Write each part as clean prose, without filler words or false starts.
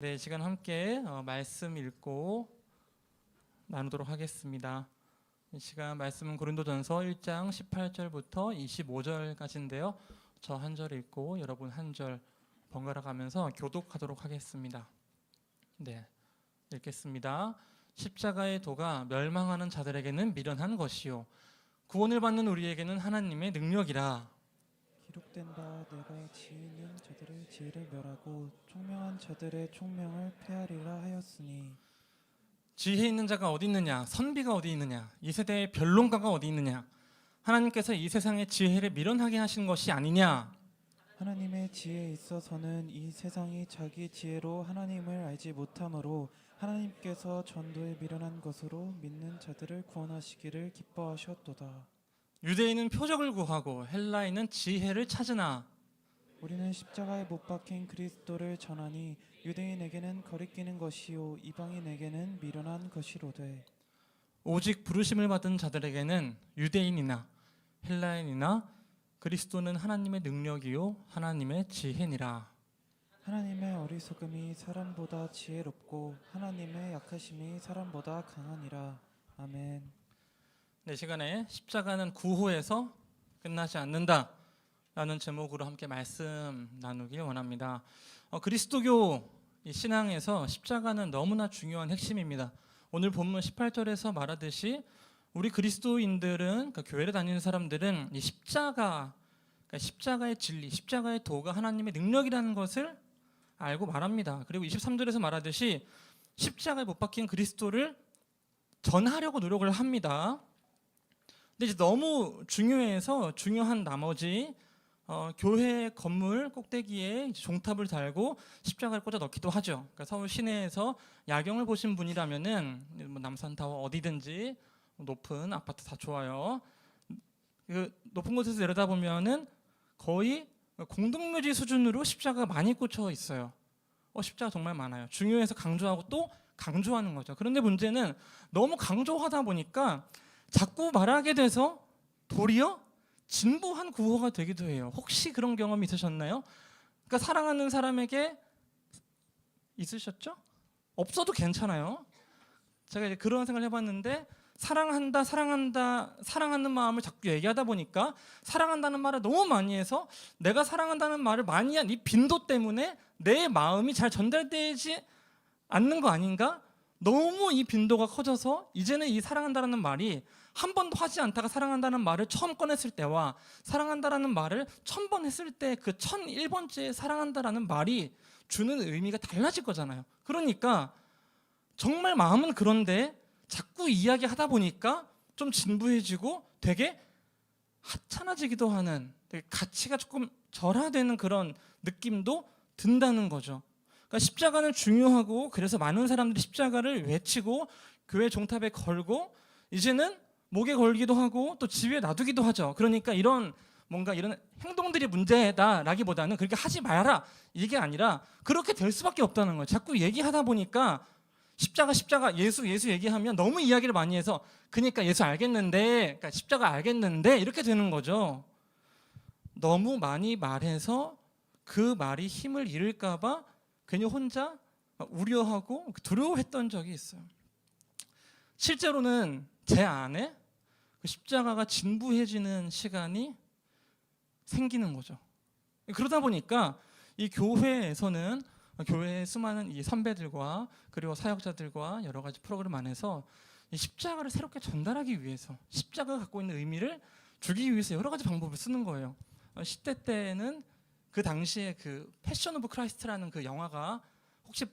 네, 이 시간 함께 말씀 읽고 나누도록 하겠습니다. 이 시간 말씀은 고린도전서 1장 18절부터 25절까지인데요. 저 한 절 읽고 여러분 한 절 번갈아 가면서 교독하도록 하겠습니다. 네, 읽겠습니다. 십자가의 도가 멸망하는 자들에게는 미련한 것이요 구원을 받는 우리에게는 하나님의 능력이라. 기록된 바 내가 지혜 있는 자들의 지혜를 멸하고 총명한 자들의 총명을 폐하리라 하였으니. 지혜 있는 자가 어디 있느냐? 선비가 어디 있느냐? 이 세대의 변론가가 어디 있느냐? 하나님께서 이 세상의 지혜를 미련하게 하신 것이 아니냐? 하나님의 지혜에 있어서는 이 세상이 자기 지혜로 하나님을 알지 못하므로 하나님께서 전도에 미련한 것으로 믿는 자들을 구원하시기를 기뻐하셨도다. 유대인은 표적을 구하고 헬라인은 지혜를 찾으나 우리는 십자가에 못 박힌 그리스도를 전하니 유대인에게는 거리끼는 것이요 이방인에게는 미련한 것이로되 오직 부르심을 받은 자들에게는 유대인이나 헬라인이나 그리스도는 하나님의 능력이요 하나님의 지혜니라. 하나님의 어리석음이 사람보다 지혜롭고 하나님의 약하심이 사람보다 강하니라. 아멘. 네, 시간에 십자가는 구호에서 끝나지 않는다 라는 제목으로 함께 말씀 나누길 원합니다. 그리스도교 신앙에서 십자가는 너무나 중요한 핵심입니다. 오늘 본문 18절에서 말하듯이 우리 그리스도인들은, 그러니까 교회를 다니는 사람들은 이 십자가, 그러니까 십자가의 진리, 십자가의 도가 하나님의 능력이라는 것을 알고 말합니다. 그리고 23절에서 말하듯이 십자가에 못 박힌 그리스도를 전하려고 노력을 합니다. 근데 이제 너무 중요해서 중요한 나머지 교회 건물 꼭대기에 종탑을 달고 십자가를 꽂아 넣기도 하죠. 그러니까 서울 시내에서 야경을 보신 분이라면은 뭐 남산타워 어디든지 높은 아파트 다 좋아요. 그 높은 곳에서 내려다보면은 거의 공동묘지 수준으로 십자가가 많이 꽂혀 있어요. 십자가 정말 많아요. 중요해서 강조하고 또 강조하는 거죠. 그런데 문제는 너무 강조하다 보니까 자꾸 말하게 돼서 도리어 진부한 구호가 되기도 해요. 혹시 그런 경험이 있으셨나요? 그러니까 사랑하는 사람에게 있으셨죠? 없어도 괜찮아요. 제가 이제 그런 생각을 해봤는데 사랑한다, 사랑한다, 사랑하는 마음을 자꾸 얘기하다 보니까 사랑한다는 말을 너무 많이 해서 내가 사랑한다는 말을 많이 한 이 빈도 때문에 내 마음이 잘 전달되지 않는 거 아닌가? 너무 이 빈도가 커져서 이제는 이 사랑한다라는 말이 한 번도 하지 않다가 사랑한다는 말을 처음 꺼냈을 때와 사랑한다라는 말을 1000번 했을 때 그 1001번째 사랑한다라는 말이 주는 의미가 달라질 거잖아요. 그러니까 정말 마음은 그런데 자꾸 이야기하다 보니까 좀 진부해지고 되게 하찮아지기도 하는, 되게 가치가 조금 절하되는 그런 느낌도 든다는 거죠. 그러니까 십자가는 중요하고 그래서 많은 사람들이 십자가를 외치고 교회 종탑에 걸고 이제는 목에 걸기도 하고 또 집에 놔두기도 하죠. 그러니까 이런 뭔가 이런 행동들이 문제다라기보다는 그렇게 하지 말아라 이게 아니라 그렇게 될 수밖에 없다는 거예요. 자꾸 얘기하다 보니까 십자가 예수 얘기하면 너무 이야기를 많이 해서 그러니까 예수 알겠는데, 그러니까 십자가 알겠는데 이렇게 되는 거죠. 너무 많이 말해서 그 말이 힘을 잃을까 봐 괜히 혼자 우려하고 두려워했던 적이 있어요. 실제로는 제 안에 그 십자가가 진부해지는 시간이 생기는 거죠. 그러다 보니까 이 교회에서는 교회의 수많은 이 선배들과 그리고 사역자들과 여러 가지 프로그램 안에서 이 십자가를 새롭게 전달하기 위해서 십자가가 갖고 있는 의미를 주기 위해서 여러 가지 방법을 쓰는 거예요. 10대 때는 그 당시에 그 패션 오브 크라이스트라는 그 영화가 혹시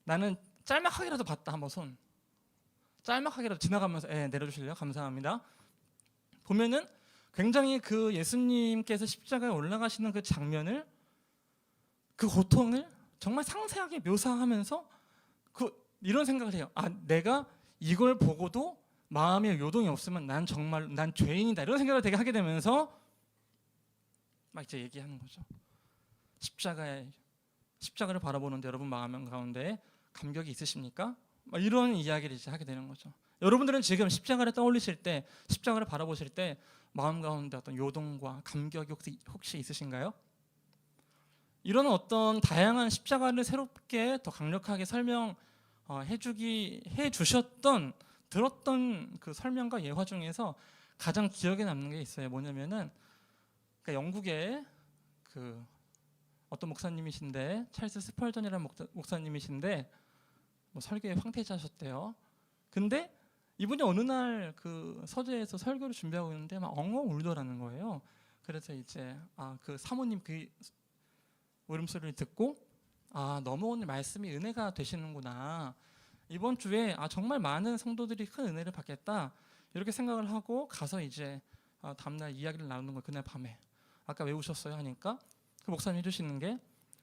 나는 짤막하게라도 봤다 한번 손. 짤막하게라도 지나가면서 내려주실래요? 감사합니다. 보면은 굉장히 그 예수님께서 십자가에 올라가시는 그 장면을, 그 고통을 정말 상세하게 묘사하면서 이런 생각을 해요. 내가 이걸 보고도 마음에 요동이 없으면 난 죄인이다 이런 생각을 되게 하게 되면서 막 이제 얘기하는 거죠. 십자가를 바라보는데 여러분 마음 가운데 감격이 있으십니까? 막 이런 이야기를 이제 하게 되는 거죠. 여러분들은 지금 십자가를 떠올리실 때, 십자가를 바라보실 때 마음 가운데 어떤 요동과 감격이 혹시 있으신가요? 이런 어떤 다양한 십자가를 새롭게 더 강력하게 해 주셨던 들었던 그 설명과 예화 중에서 가장 기억에 남는 게 있어요. 뭐냐면은 그러니까 영국의 그 어떤 목사님이신데 찰스 스펄전이라는 목사님이신데 뭐 설교에 황태자셨대요. 근데 이분이 어느 날 그 서재에서 설교를 준비하고 있는데 막 엉엉 울더라는 거예요. 그래서 이제 그 사모님 그 울음소리를 듣고 너무 오늘 말씀이 은혜가 되시는구나. 이번 주에 정말 많은 성도들이 큰 은혜를 받겠다. 이렇게 생각을 하고 가서 이제 다음날 이야기를 나누는 거예요. 그날 밤에. 아까 왜 우셨어요? 하니까 그 목사님이 해주시는 게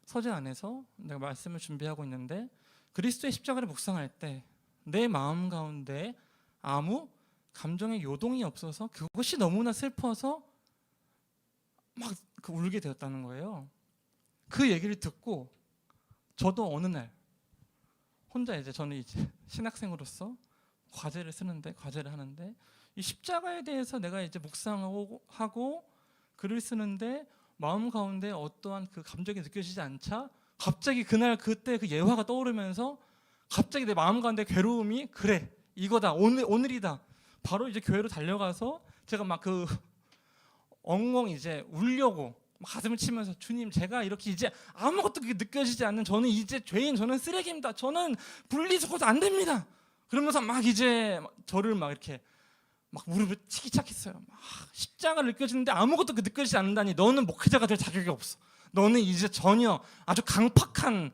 서재 안에서 내가 말씀을 준비하고 있는데 그리스도의 십자가를 묵상할 때 내 마음 가운데 아무 감정의 요동이 없어서 그것이 너무나 슬퍼서 막 울게 되었다는 거예요. 그 얘기를 듣고 저도 어느 날 혼자 저는 이제 신학생으로서 과제를 하는데 이 십자가에 대해서 내가 이제 묵상하고 글을 쓰는데 마음 가운데 어떠한 그 감정이 느껴지지 않자 갑자기 그때 그 예화가 떠오르면서 갑자기 내 마음 가운데 괴로움이 그래 이거다 오늘이다 바로 이제 교회로 달려가서 제가 막 그 엉엉 이제 울려고 가슴을 치면서 주님 제가 이렇게 이제 아무것도 느껴지지 않는 저는 이제 죄인 저는 쓰레기입니다 저는 분리수거도 안 됩니다 그러면서 막 이제 저를 막 이렇게 막 무릎을 치기 시작했어요. 십자가를 느껴지는데 아무것도 느껴지지 않는다니 너는 목회자가 될 자격이 없어. 너는 이제 전혀 아주 강팍한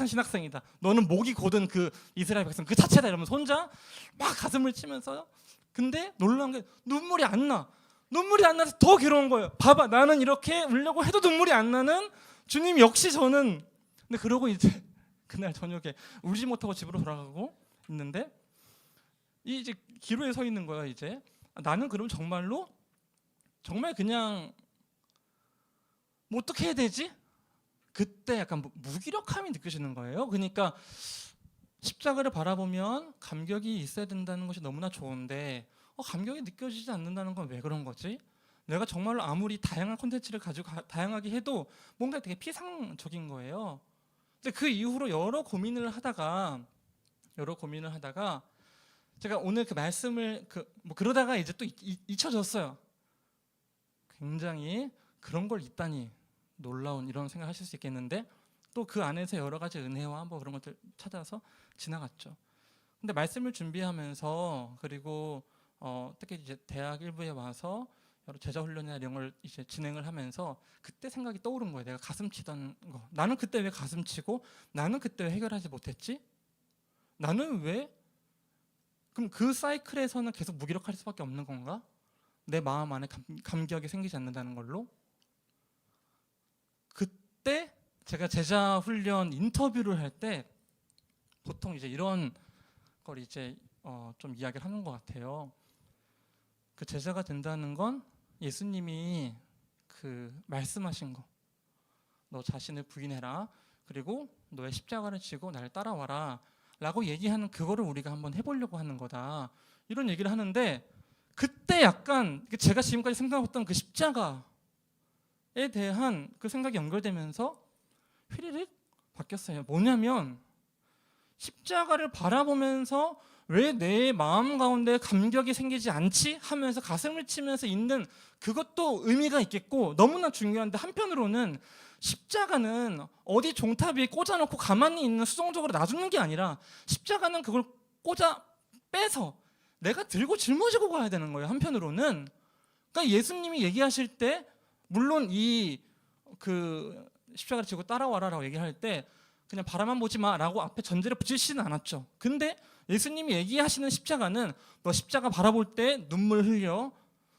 신학생이다. 너는 목이 곧은 그 이스라엘 백성 그 자체다 이러면서 혼자 막 가슴을 치면서 근데 놀라운 게 눈물이 안 나서 더 괴로운 거예요. 봐봐 나는 이렇게 울려고 해도 눈물이 안 나는 주님 역시 저는 근데 그러고 이제 그날 저녁에 울지 못하고 집으로 돌아가고 있는데 이제 기로에 서 있는 거야. 이제 나는 그럼 정말 그냥 뭐 어떻게 해야 되지? 그때 약간 무기력함이 느껴지는 거예요. 그러니까 십자가를 바라보면 감격이 있어야 된다는 것이 너무나 좋은데 감격이 느껴지지 않는다는 건 왜 그런 거지? 내가 정말로 아무리 다양한 콘텐츠를 가지고 다양하게 해도 뭔가 되게 피상적인 거예요. 근데 그 이후로 여러 고민을 하다가 제가 오늘 그 말씀을 그러다가 이제 또 잊혀졌어요. 굉장히 그런 걸 있다니 놀라운 이런 생각하실 수 있겠는데 또 그 안에서 여러 가지 은혜와 그런 것들 찾아서 지나갔죠. 근데 말씀을 준비하면서 그리고 특히 이제 대학 1부에 와서 여러 제자 훈련이나 이런 걸 이제 진행을 하면서 그때 생각이 떠오른 거예요. 내가 가슴 치던 거. 나는 그때 왜 가슴 치고 나는 그때 왜 해결하지 못했지? 나는 왜? 그럼 그 사이클에서는 계속 무기력할 수밖에 없는 건가? 내 마음 안에 감격이 생기지 않는다는 걸로? 그때 제가 제자 훈련 인터뷰를 할 때 보통 이제 이런 걸 이제 좀 이야기를 하는 것 같아요. 그 제자가 된다는 건 예수님이 그 말씀하신 거, 너 자신을 부인해라. 그리고 너의 십자가를 지고 나를 따라와라. 라고 얘기하는 그거를 우리가 한번 해보려고 하는 거다. 이런 얘기를 하는데 그때 약간 제가 지금까지 생각했던 그 십자가에 대한 그 생각이 연결되면서 휘리릭 바뀌었어요. 뭐냐면 십자가를 바라보면서 왜 내 마음 가운데 감격이 생기지 않지? 하면서 가슴을 치면서 있는 그것도 의미가 있겠고 너무나 중요한데 한편으로는 십자가는 어디 종탑 위에 꽂아놓고 가만히 있는 수동적으로 놔두는 게 아니라 십자가는 그걸 빼서 내가 들고 짊어지고 가야 되는 거예요. 한편으로는 그러니까 예수님이 얘기하실 때 물론 그 십자가를 지고 따라와라라고 얘기할 때 그냥 바라만 보지 마라고 앞에 전제를 붙이시지는 않았죠. 근데 예수님이 얘기하시는 십자가는 너 십자가 바라볼 때 눈물 흘려,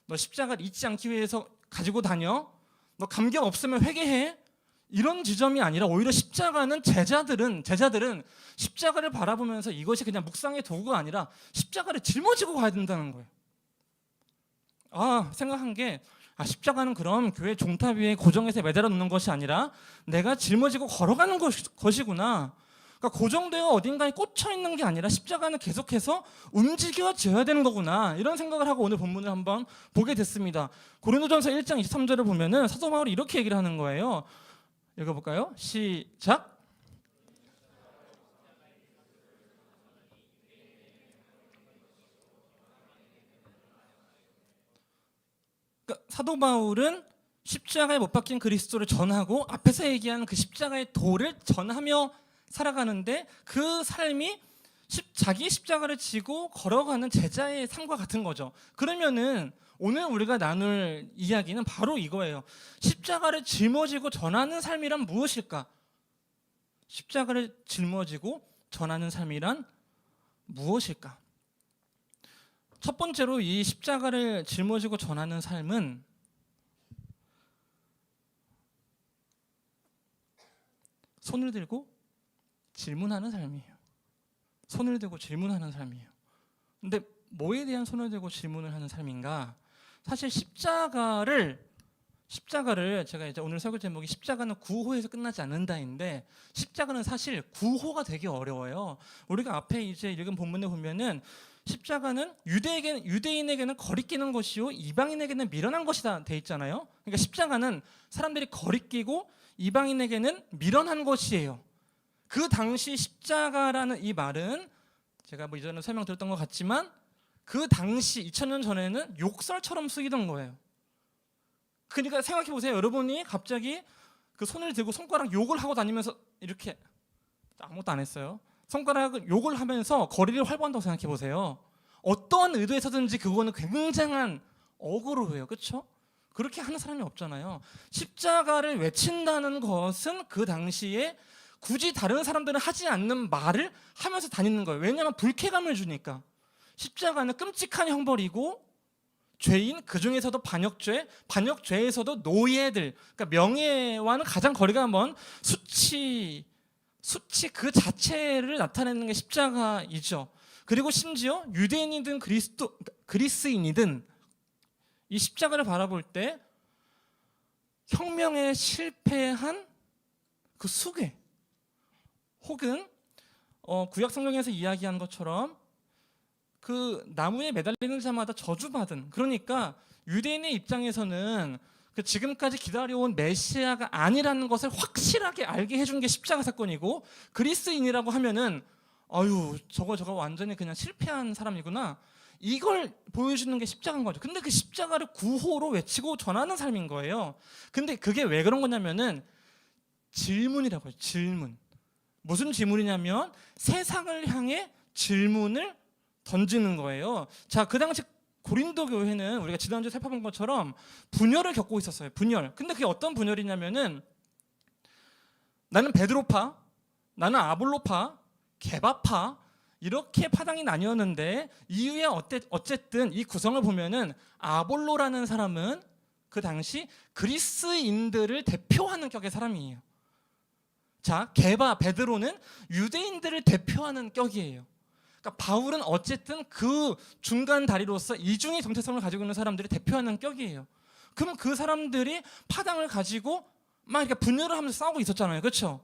너 십자가를 잊지 않기 위해서 가지고 다녀, 너 감격 없으면 회개해, 이런 지점이 아니라 오히려 십자가는 제자들은 십자가를 바라보면서 이것이 그냥 묵상의 도구가 아니라 십자가를 짊어지고 가야 된다는 거예요. 생각한 게 십자가는 그럼 교회 종탑 위에 고정해서 매달아 놓는 것이 아니라 내가 짊어지고 걸어가는 것이구나. 그러니까 고정되어 어딘가에 꽂혀 있는 게 아니라 십자가는 계속해서 움직여져야 되는 거구나. 이런 생각을 하고 오늘 본문을 한번 보게 됐습니다. 고린도전서 1장 23절을 보면은 사도 바울이 이렇게 얘기를 하는 거예요. 읽어볼까요? 시작. 그러니까 사도 바울은 십자가에 못 박힌 그리스도를 전하고 앞에서 얘기한 그 십자가의 도를 전하며 살아가는데 그 삶이 자기 십자가를 지고 걸어가는 제자의 삶과 같은 거죠. 그러면은 오늘 우리가 나눌 이야기는 바로 이거예요. 십자가를 짊어지고 전하는 삶이란 무엇일까? 십자가를 짊어지고 전하는 삶이란 무엇일까? 첫 번째로 이 십자가를 짊어지고 전하는 삶은 손을 들고 질문하는 삶이에요. 손을 들고 질문하는 삶이에요. 근데 뭐에 대한 손을 들고 질문을 하는 삶인가? 사실 십자가를 제가 이제 오늘 설교 제목이 십자가는 구호에서 끝나지 않는다인데 십자가는 사실 구호가 되게 어려워요. 우리가 앞에 이제 읽은 본문에 보면은 십자가는 유대인에게는 거리끼는 것이요 이방인에게는 미련한 것이다 돼 있잖아요. 그러니까 십자가는 사람들이 거리끼고 이방인에게는 미련한 것이에요. 그 당시 십자가라는 이 말은 제가 뭐 이전에 설명드렸던 것 같지만 그 당시 2000년 전에는 욕설처럼 쓰이던 거예요. 그러니까 생각해 보세요. 여러분이 갑자기 그 손을 들고 손가락 욕을 하고 다니면서 이렇게 아무것도 안 했어요. 손가락을 욕을 하면서 거리를 활보한다고 생각해 보세요. 어떠한 의도에서든지 그거는 굉장한 억울해요. 그렇죠? 그렇게 하는 사람이 없잖아요. 십자가를 외친다는 것은 그 당시에 굳이 다른 사람들은 하지 않는 말을 하면서 다니는 거예요. 왜냐하면 불쾌감을 주니까. 십자가는 끔찍한 형벌이고 죄인, 그 중에서도 반역죄에서도 노예들, 그러니까 명예와는 가장 거리가 먼 수치 그 자체를 나타내는 게 십자가이죠. 그리고 심지어 유대인이든 그리스인이든 이 십자가를 바라볼 때 혁명에 실패한 그 수괴, 혹은 구약 성경에서 이야기한 것처럼 그 나무에 매달리는 자마다 저주받은, 그러니까 유대인의 입장에서는 그 지금까지 기다려온 메시아가 아니라는 것을 확실하게 알게 해준 게 십자가 사건이고, 그리스인이라고 하면은 저거 완전히 그냥 실패한 사람이구나, 이걸 보여주는 게 십자가인 거죠. 근데 그 십자가를 구호로 외치고 전하는 삶인 거예요. 근데 그게 왜 그런 거냐면은 질문이라고 해요. 질문. 무슨 질문이냐면 세상을 향해 질문을 던지는 거예요. 자, 그 당시 고린도 교회는 우리가 지난주에 살펴본 것처럼 분열을 겪고 있었어요. 분열. 근데 그게 어떤 분열이냐면은 나는 베드로파, 나는 아볼로파, 게바파, 이렇게 파당이 나뉘었는데 이후에 어쨌든 이 구성을 보면은 아볼로라는 사람은 그 당시 그리스인들을 대표하는 격의 사람이에요. 자, 베드로는 유대인들을 대표하는 격이에요. 그러니까 바울은 어쨌든 그 중간 다리로서 이중의 정체성을 가지고 있는 사람들을 대표하는 격이에요. 그럼 그 사람들이 파당을 가지고 막 이렇게 분열을 하면서 싸우고 있었잖아요. 그렇죠?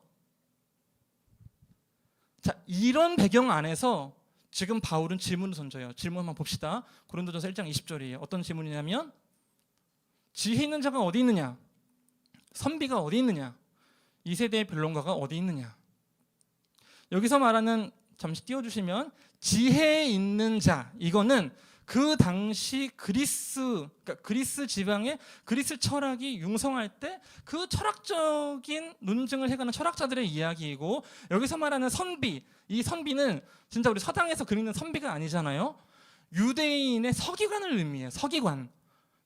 자, 이런 배경 안에서 지금 바울은 질문을 던져요. 질문 한번 봅시다. 고린도전서 1장 20절이에요. 어떤 질문이냐면 지혜 있는 자가 어디 있느냐? 선비가 어디 있느냐? 이 세대의 변론가가 어디 있느냐? 여기서 말하는, 잠시 띄워주시면, 지혜 있는 자, 이거는 그 당시 그러니까 그리스 지방의 그리스 철학이 융성할 때 그 철학적인 논증을 해가는 철학자들의 이야기이고, 여기서 말하는 선비, 이 선비는 진짜 우리 서당에서 그리는 선비가 아니잖아요. 유대인의 서기관을 의미해요. 서기관.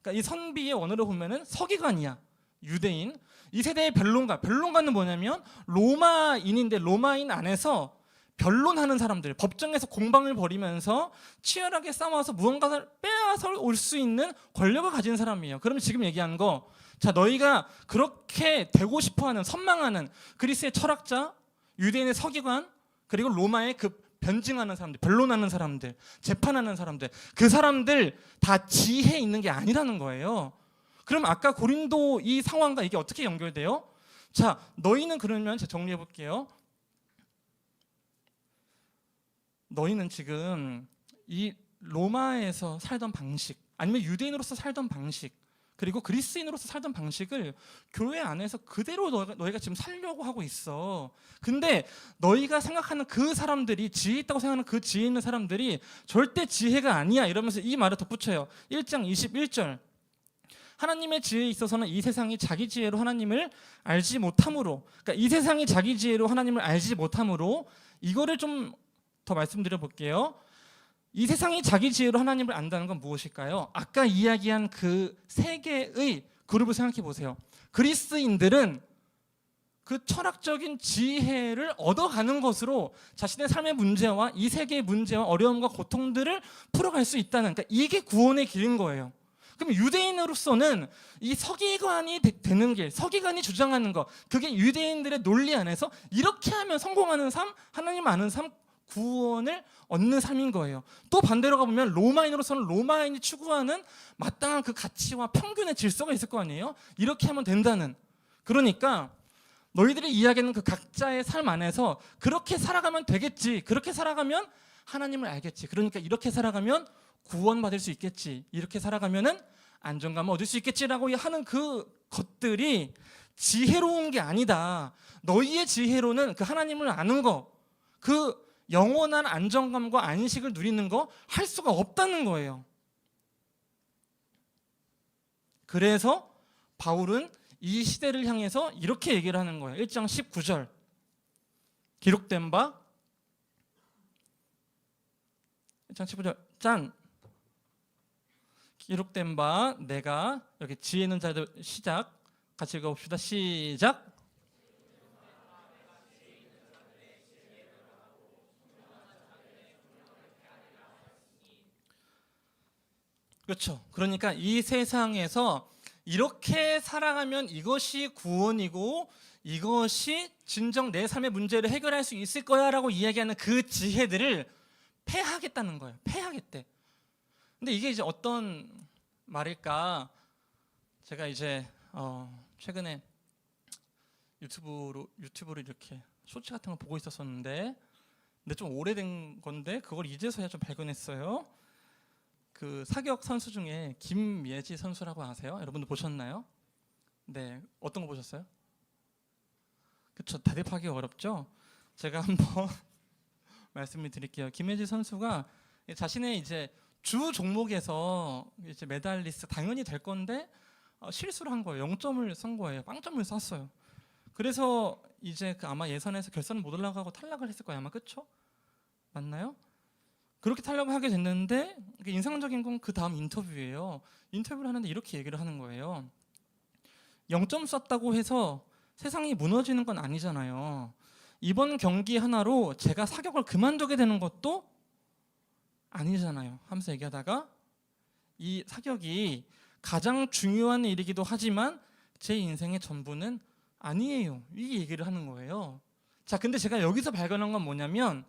그러니까 이 선비의 원어로 보면은 서기관이야. 유대인. 이 세대의 변론가는 뭐냐면 로마인인데 로마인 안에서 변론하는 사람들, 법정에서 공방을 벌이면서 치열하게 싸워서 무언가를 빼앗아 올 수 있는 권력을 가진 사람이에요. 그럼 지금 얘기한 거, 자, 너희가 그렇게 되고 싶어하는, 선망하는 그리스의 철학자, 유대인의 서기관, 그리고 로마의 그 변증하는 사람들, 변론하는 사람들, 재판하는 사람들, 그 사람들 다 지혜 있는 게 아니라는 거예요. 그럼 아까 고린도 이 상황과 이게 어떻게 연결돼요? 자, 너희는 그러면 제가 정리해 볼게요. 너희는 지금 이 로마에서 살던 방식, 아니면 유대인으로서 살던 방식, 그리고 그리스인으로서 살던 방식을 교회 안에서 그대로 너희가 지금 살려고 하고 있어. 근데 너희가 생각하는 그 사람들이, 지혜 있다고 생각하는 그 지혜 있는 사람들이 절대 지혜가 아니야, 이러면서 이 말을 덧붙여요. 1장 21절. 하나님의 지혜에 있어서는 이 세상이 자기 지혜로 하나님을 알지 못함으로, 그러니까 이 세상이 자기 지혜로 하나님을 알지 못함으로, 이거를 좀 더 말씀드려 볼게요. 이 세상이 자기 지혜로 하나님을 안다는 건 무엇일까요? 아까 이야기한 그 세 개의 그룹을 생각해 보세요. 그리스인들은 그 철학적인 지혜를 얻어가는 것으로 자신의 삶의 문제와 이 세계의 문제와 어려움과 고통들을 풀어갈 수 있다는, 그러니까 이게 구원의 길인 거예요. 그럼 유대인으로서는 이 서기관이 되는 길, 서기관이 주장하는 것, 그게 유대인들의 논리 안에서 이렇게 하면 성공하는 삶, 하나님 아는 삶, 구원을 얻는 삶인 거예요. 또 반대로 가보면 로마인으로서는 로마인이 추구하는 마땅한 그 가치와 평균의 질서가 있을 거 아니에요. 이렇게 하면 된다는. 그러니까 너희들이 이야기하는 그 각자의 삶 안에서 그렇게 살아가면 되겠지, 그렇게 살아가면 하나님을 알겠지, 그러니까 이렇게 살아가면 구원받을 수 있겠지, 이렇게 살아가면은 안정감을 얻을 수 있겠지라고 하는 그 것들이 지혜로운 게 아니다. 너희의 지혜로는 그 하나님을 아는 거, 그 영원한 안정감과 안식을 누리는 거 할 수가 없다는 거예요. 그래서 바울은 이 시대를 향해서 이렇게 얘기를 하는 거예요. 1장 19절. 기록된 바 1장 19절 짠. 기록된 바 내가, 여기 지혜 있는 자들 시작, 같이 읽어봅시다. 시작. 그렇죠. 그러니까 이 세상에서 이렇게 살아가면 이것이 구원이고 이것이 진정 내 삶의 문제를 해결할 수 있을 거야 라고 이야기하는 그 지혜들을 패하겠다는 거예요. 패하겠대. 근데 이게 이제 어떤 말일까? 제가 이제 최근에 유튜브로 이렇게 쇼츠 같은 거 보고 있었었는데, 근데 좀 오래된 건데 그걸 이제서야 좀 발견했어요. 그 사격 선수 중에 김예지 선수라고 아세요? 여러분들 보셨나요? 네, 어떤 거 보셨어요? 그렇죠, 대답하기 어렵죠. 제가 한번 말씀을 드릴게요. 김예지 선수가 자신의 이제 주 종목에서 이제 메달리스트 당연히 될 건데 실수를 한 거예요. 0점을 쓴 거예요. 빵점을 쐈어요. 그래서 이제 그 아마 예선에서 결선을 못 올라가고 탈락을 했을 거예요. 아마, 그렇죠? 맞나요? 그렇게 탈락을 하게 됐는데 인상적인 건 그 다음 인터뷰예요. 인터뷰를 하는데 이렇게 얘기를 하는 거예요. 0점 쐈다고 해서 세상이 무너지는 건 아니잖아요. 이번 경기 하나로 제가 사격을 그만두게 되는 것도 아니잖아요 하면서 얘기하다가, 이 사격이 가장 중요한 일이기도 하지만 제 인생의 전부는 아니에요, 이 얘기를 하는 거예요. 자, 근데 제가 여기서 발견한 건 뭐냐면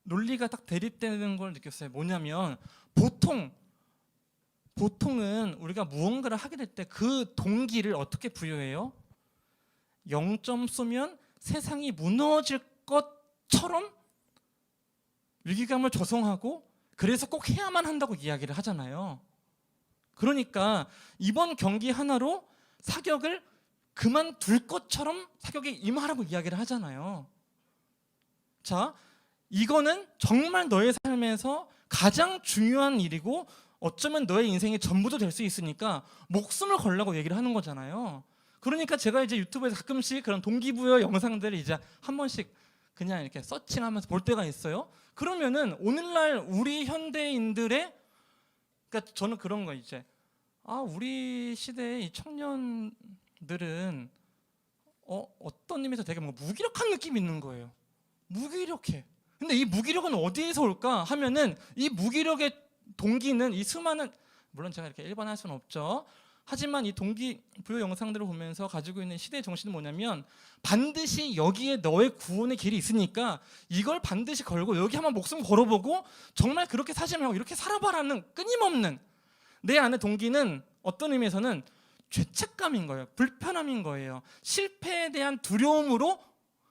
논리가 딱 대립되는 걸 느꼈어요. 뭐냐면 보통은 우리가 무언가를 하게 될 때 그 동기를 어떻게 부여해요? 0점 쏘면 세상이 무너질 것처럼 위기감을 조성하고 그래서 꼭 해야만 한다고 이야기를 하잖아요. 그러니까 이번 경기 하나로 사격을 그만둘 것처럼 사격에 임하라고 이야기를 하잖아요. 자, 이거는 정말 너의 삶에서 가장 중요한 일이고 어쩌면 너의 인생의 전부도 될 수 있으니까 목숨을 걸라고 얘기를 하는 거잖아요. 그러니까 제가 이제 유튜브에서 가끔씩 그런 동기부여 영상들을 이제 한 번씩 그냥 이렇게 서칭하면서 볼 때가 있어요. 그러면은 오늘날 우리 현대인들의, 그러니까 저는 그런 거 이제 우리 시대의 이 청년들은 어떤 의미에서 되게 뭔가 무기력한 느낌이 있는 거예요. 무기력해. 근데 이 무기력은 어디에서 올까 하면은 이 무기력의 동기는 이 수많은, 물론 제가 이렇게 일반화할 수는 없죠. 하지만 이 동기부여 영상들을 보면서 가지고 있는 시대의 정신은 뭐냐면 반드시 여기에 너의 구원의 길이 있으니까 이걸 반드시 걸고 여기 한번 목숨 걸어보고 정말 그렇게 사지 말고 이렇게 살아봐라는 끊임없는 내 안의 동기는 어떤 의미에서는 죄책감인 거예요. 불편함인 거예요. 실패에 대한 두려움으로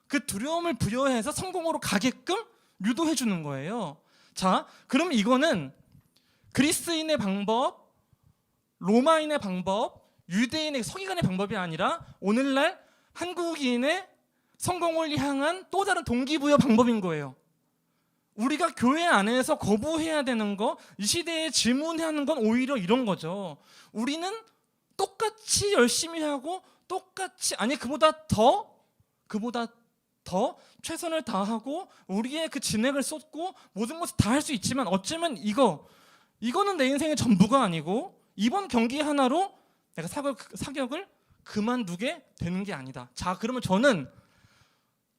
그 두려움을 부여해서 성공으로 가게끔 유도해 주는 거예요. 자, 그럼 이거는 그리스인의 방법, 로마인의 방법, 유대인의 서기관의 방법이 아니라 오늘날 한국인의 성공을 향한 또 다른 동기부여 방법인 거예요. 우리가 교회 안에서 거부해야 되는 거, 이 시대에 질문해야 하는 건 오히려 이런 거죠. 우리는 똑같이 열심히 하고 똑같이, 아니 그보다 더 최선을 다하고 우리의 그 진액을 쏟고 모든 것을 다 할 수 있지만 어쩌면 이거는 내 인생의 전부가 아니고 이번 경기 하나로 내가 사격을 그만두게 되는 게 아니다. 자, 그러면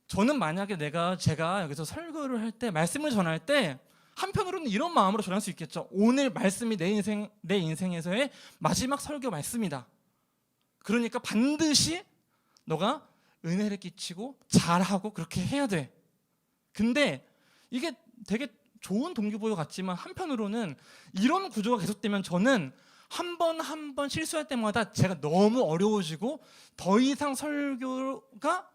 저는 만약에 제가 여기서 설교를 할 때, 말씀을 전할 때 한편으로는 이런 마음으로 전할 수 있겠죠. 오늘 말씀이 내 인생에서의 마지막 설교 말씀이다. 그러니까 반드시 너가 은혜를 끼치고 잘하고 그렇게 해야 돼. 근데 이게 되게 좋은 동기부여 같지만 한편으로는 이런 구조가 계속되면 저는 한 번 실수할 때마다 제가 너무 어려워지고 더 이상 설교가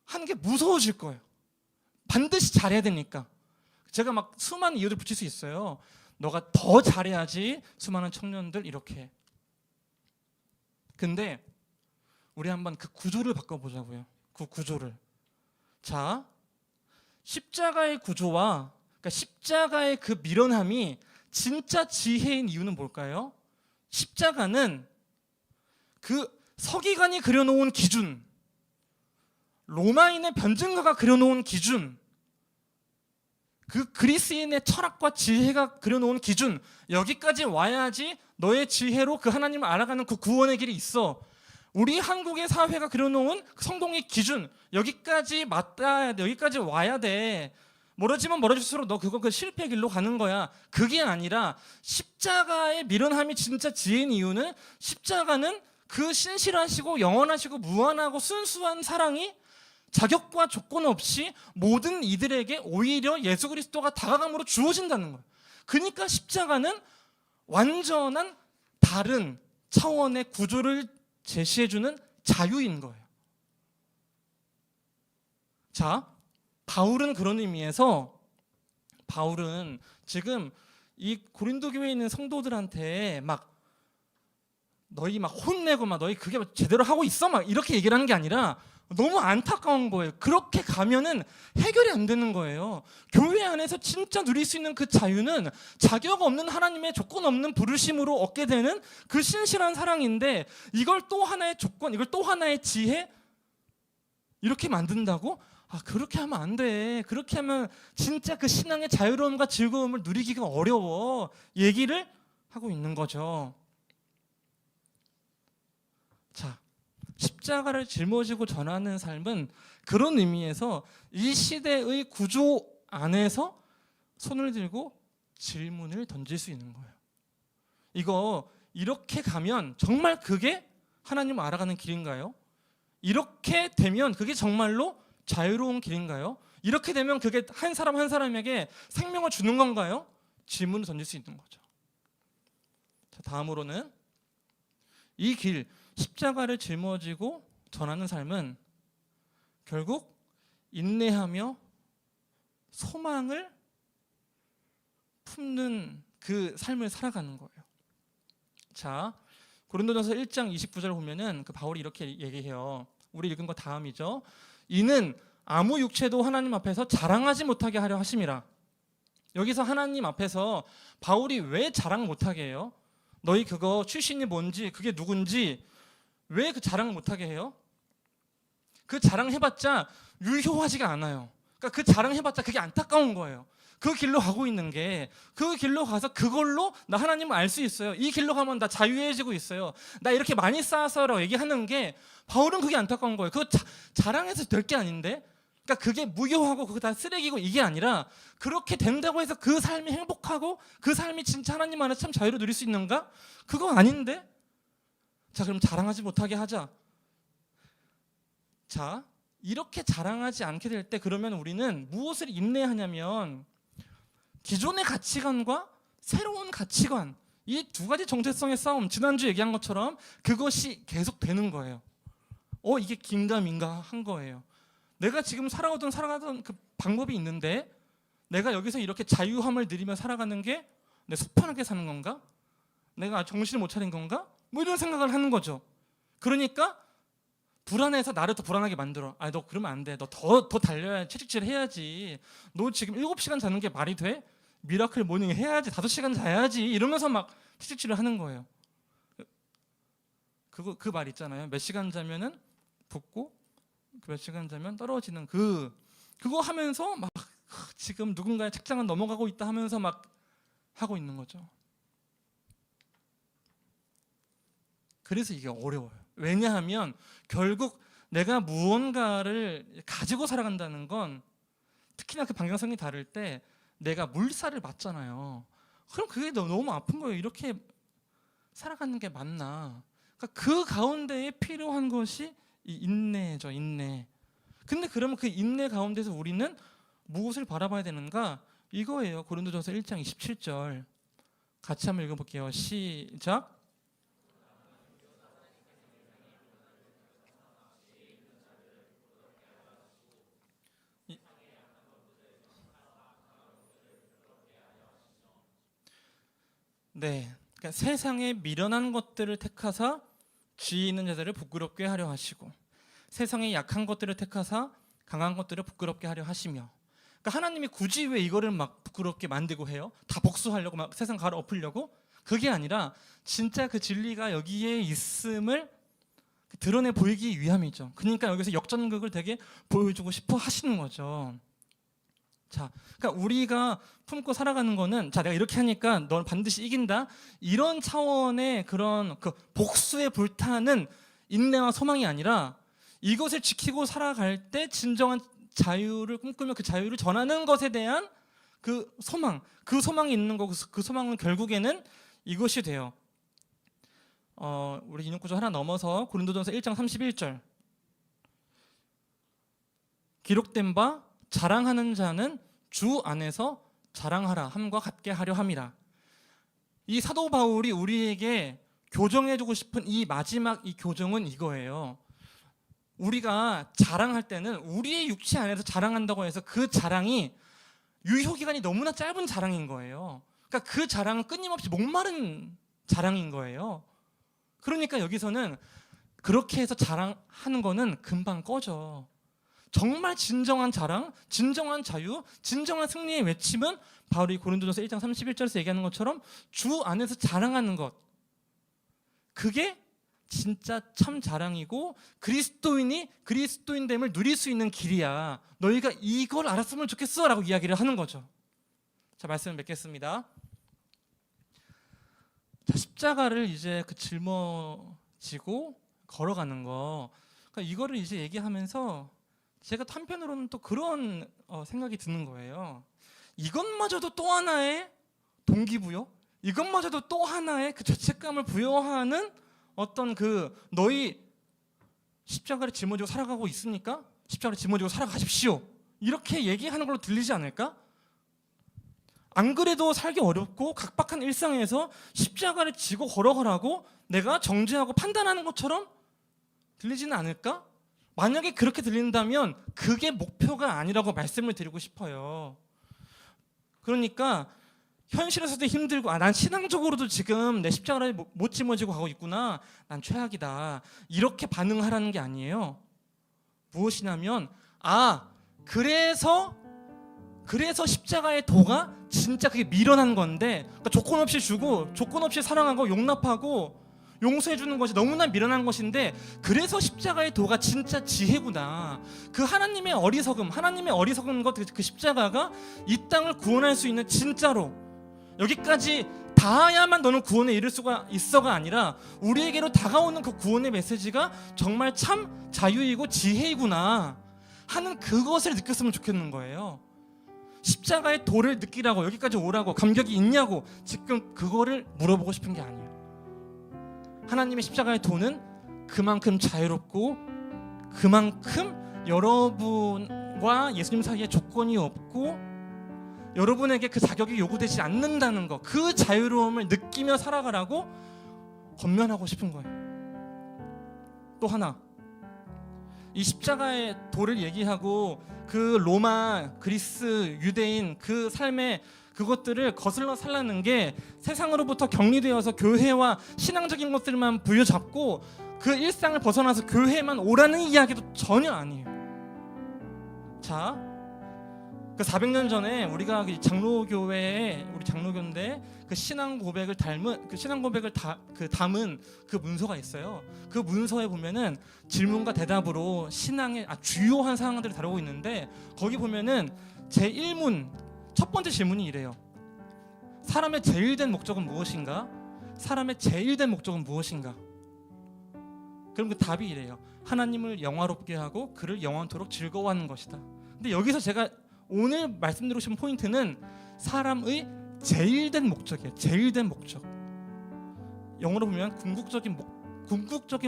하는 게 무서워질 거예요. 반드시 잘해야 되니까. 제가 막 수많은 이유를 붙일 수 있어요. 너가 더 잘해야지 수많은 청년들 이렇게 해. 근데 우리 한번 그 구조를 바꿔보자고요. 그 구조를. 자, 십자가의 구조와 그러니까 십자가의 그 미련함이 진짜 지혜인 이유는 뭘까요? 십자가는 그 서기관이 그려놓은 기준, 로마인의 변증가가 그려놓은 기준, 그 그리스인의 철학과 지혜가 그려놓은 기준, 여기까지 와야지 너의 지혜로 그 하나님을 알아가는 그 구원의 길이 있어. 우리 한국의 사회가 그려놓은 성공의 기준, 여기까지 맞닿아야 돼. 여기까지 와야 돼. 멀어지면 멀어질수록 너 그 실패의 길로 가는 거야. 그게 아니라 십자가의 미련함이 진짜 지혜인 이유는 십자가는 그 신실하시고 영원하시고 무한하고 순수한 사랑이 자격과 조건 없이 모든 이들에게 오히려 예수 그리스도가 다가감으로 주어진다는 거예요. 그러니까 십자가는 완전한 다른 차원의 구조를 제시해주는 자유인 거예요. 자, 바울은 그런 의미에서 바울은 지금 이 고린도 교회에 있는 성도들한테 막 너희 막 혼내고 막 너희 그게 제대로 하고 있어 막 이렇게 얘기를 하는 게 아니라 너무 안타까운 거예요. 그렇게 가면은 해결이 안 되는 거예요. 교회 안에서 진짜 누릴 수 있는 그 자유는 자격 없는 하나님의 조건 없는 부르심으로 얻게 되는 그 신실한 사랑인데 이걸 또 하나의 조건, 이걸 또 하나의 지혜 이렇게 만든다고? 아, 그렇게 하면 안 돼. 그렇게 하면 진짜 그 신앙의 자유로움과 즐거움을 누리기가 어려워. 얘기를 하고 있는 거죠. 자, 십자가를 짊어지고 전하는 삶은 그런 의미에서 이 시대의 구조 안에서 손을 들고 질문을 던질 수 있는 거예요. 이거 이렇게 가면 정말 그게 하나님을 알아가는 길인가요? 이렇게 되면 그게 정말로 자유로운 길인가요? 이렇게 되면 그게 한 사람 한 사람에게 생명을 주는 건가요? 질문을 던질 수 있는 거죠. 자, 다음으로는 이 길, 십자가를 짊어지고 전하는 삶은 결국 인내하며 소망을 품는 그 삶을 살아가는 거예요. 자, 고린도전서 1장 29절을 보면은 그 바울이 이렇게 얘기해요. 우리 읽은 거 다음이죠. 이는 아무 육체도 하나님 앞에서 자랑하지 못하게 하려 하심이라. 여기서 하나님 앞에서 바울이 왜 자랑 못하게 해요? 너희 그거 출신이 뭔지 그게 누군지 왜 그 자랑 못하게 해요? 그 자랑해봤자 유효하지가 않아요. 그러니까 그 자랑해봤자 그게 안타까운 거예요. 그 길로 가고 있는 게 그 길로 가서 그걸로 나 하나님을 알 수 있어요. 이 길로 가면 나 자유해지고 있어요. 나 이렇게 많이 쌓아서라고 얘기하는 게 바울은 그게 안타까운 거예요. 그거 자랑해서 될 게 아닌데 그러니까 그게 무효하고 그거 다 쓰레기고 이게 아니라 그렇게 된다고 해서 그 삶이 행복하고 그 삶이 진짜 하나님 안에서 참 자유를 누릴 수 있는가? 그거 아닌데? 자, 그럼 자랑하지 못하게 하자. 자, 이렇게 자랑하지 않게 될 때 그러면 우리는 무엇을 인내하냐면 기존의 가치관과 새로운 가치관, 이 두 가지 정체성의 싸움, 지난주 얘기한 것처럼 그것이 계속 되는 거예요. 이게 긴가민가 한 거예요. 내가 지금 살아가던 그 방법이 있는데 내가 여기서 이렇게 자유함을 누리며 살아가는 게 내 소판하게 사는 건가? 내가 정신을 못 차린 건가? 뭐 이런 생각을 하는 거죠. 그러니까 불안해서 나를 더 불안하게 만들어. 아, 너 그러면 안 돼. 너 더 달려야 채찍질 해야지. 너 지금 7시간 자는 게 말이 돼? 미라클 모닝 해야지. 5시간 자야지. 이러면서 막 채찍질을 하는 거예요. 그 말 있잖아요. 몇 시간 자면은 붓고 몇 시간 자면 떨어지는 그거 하면서 막 지금 누군가의 책장을 넘어가고 있다 하면서 막 하고 있는 거죠. 그래서 이게 어려워요. 왜냐하면 결국 내가 무언가를 가지고 살아간다는 건 특히나 그 방향성이 다를 때 내가 물살을 맞잖아요. 그럼 그게 너무 아픈 거예요. 이렇게 살아가는 게 맞나? 그러니까 그 가운데에 필요한 것이 이 인내죠, 인내. 근데 그러면 그 인내 가운데서 우리는 무엇을 바라봐야 되는가? 이거예요. 고린도전서 1장 27절 같이 한번 읽어볼게요. 시작. 네, 그러니까 세상에 미련한 것들을 택하사 지혜 있는 자들을 부끄럽게 하려 하시고 세상에 약한 것들을 택하사 강한 것들을 부끄럽게 하려 하시며 그러니까 하나님이 굳이 왜 이거를 막 부끄럽게 만들고 해요? 다 복수하려고 막 세상 갈아엎으려고? 그게 아니라 진짜 그 진리가 여기에 있음을 드러내 보이기 위함이죠. 그러니까 여기서 역전극을 되게 보여주고 싶어 하시는 거죠. 자, 그러니까 우리가 품고 살아가는 거는 자, 내가 이렇게 하니까 넌 반드시 이긴다. 이런 차원의 그런 그 복수에 불타는 인내와 소망이 아니라 이것을 지키고 살아갈 때 진정한 자유를 꿈꾸며 그 자유를 전하는 것에 대한 그 소망이 있는 거고 그 소망은 결국에는 이것이 돼요. 우리 인용 구조 하나 넘어서 고린도전서 1장 31절 기록된 바 자랑하는 자는 주 안에서 자랑하라 함과 같게 하려 함이라. 이 사도 바울이 우리에게 교정해주고 싶은 이 마지막 이 교정은 이거예요. 우리가 자랑할 때는 우리의 육체 안에서 자랑한다고 해서 그 자랑이 유효기간이 너무나 짧은 자랑인 거예요. 그러니까 그 자랑은 끊임없이 목마른 자랑인 거예요. 그러니까 여기서는 그렇게 해서 자랑하는 거는 금방 꺼져. 정말 진정한 자랑, 진정한 자유, 진정한 승리의 외침은 바로 이 고린도전서 1장 31절에서 얘기하는 것처럼 주 안에서 자랑하는 것. 그게 진짜 참 자랑이고 그리스도인이 그리스도인됨을 누릴 수 있는 길이야. 너희가 이걸 알았으면 좋겠어 라고 이야기를 하는 거죠. 자, 말씀을 맺겠습니다. 자, 십자가를 이제 그 짊어지고 걸어가는 거. 그러니까 이거를 이제 얘기하면서 제가 한편으로는 또 그런 생각이 드는 거예요. 이것마저도 또 하나의 동기부여, 이것마저도 또 하나의 그 죄책감을 부여하는 어떤 그 너희 십자가를 짊어지고 살아가고 있습니까? 십자가를 짊어지고 살아가십시오. 이렇게 얘기하는 걸로 들리지 않을까? 안 그래도 살기 어렵고 각박한 일상에서 십자가를 지고 걸어가라고 내가 정죄하고 판단하는 것처럼 들리지는 않을까? 만약에 그렇게 들린다면 그게 목표가 아니라고 말씀을 드리고 싶어요. 그러니까 현실에서도 힘들고 난 신앙적으로도 지금 내 십자가를 못 짊어지고 가고 있구나. 난 최악이다. 이렇게 반응하라는 게 아니에요. 무엇이냐면 그래서 십자가의 도가 진짜 그게 미련한 건데 그러니까 조건 없이 주고 조건 없이 사랑하고 용납하고 용서해 주는 것이 너무나 미련한 것인데 그래서 십자가의 도가 진짜 지혜구나. 그 하나님의 어리석은 것 그 십자가가 이 땅을 구원할 수 있는 진짜로 여기까지 닿아야만 너는 구원에 이를 수가 있어가 아니라 우리에게로 다가오는 그 구원의 메시지가 정말 참 자유이고 지혜이구나 하는 그것을 느꼈으면 좋겠는 거예요. 십자가의 도를 느끼라고 여기까지 오라고 감격이 있냐고 지금 그거를 물어보고 싶은 게 아니에요. 하나님의 십자가의 도는 그만큼 자유롭고 그만큼 여러분과 예수님 사이에 조건이 없고 여러분에게 그 자격이 요구되지 않는다는 것, 그 자유로움을 느끼며 살아가라고 권면하고 싶은 거예요. 또 하나, 이 십자가의 도를 얘기하고 그 로마, 그리스, 유대인 그 삶의 그것들을 거슬러 살라는 게 세상으로부터 격리되어서 교회와 신앙적인 것들만 부여잡고 그 일상을 벗어나서 교회만 오라는 이야기도 전혀 아니에요. 자, 그 400년 전에 우리가 그 장로교회에 우리 장로교인데 그 신앙 고백을 담은 그 문서가 있어요. 그 문서에 보면은 질문과 대답으로 신앙의 주요한 사항들을 다루고 있는데 거기 보면은 제 1문 첫 번째 질문이 이래요. 사람의 제일 된 목적은 무엇인가? 사람의 제일 된 목적은 무엇인가? 그럼 그 답이 이래요. 하나님을 영화롭게 하고 그를 영원토록 즐거워하는 것이다. 근데 여기서 제가 오늘 말씀드리고 싶은 포인트는 사람의 제일 된 목적이에요. 제일 된 목적. 영어로 보면 궁극적인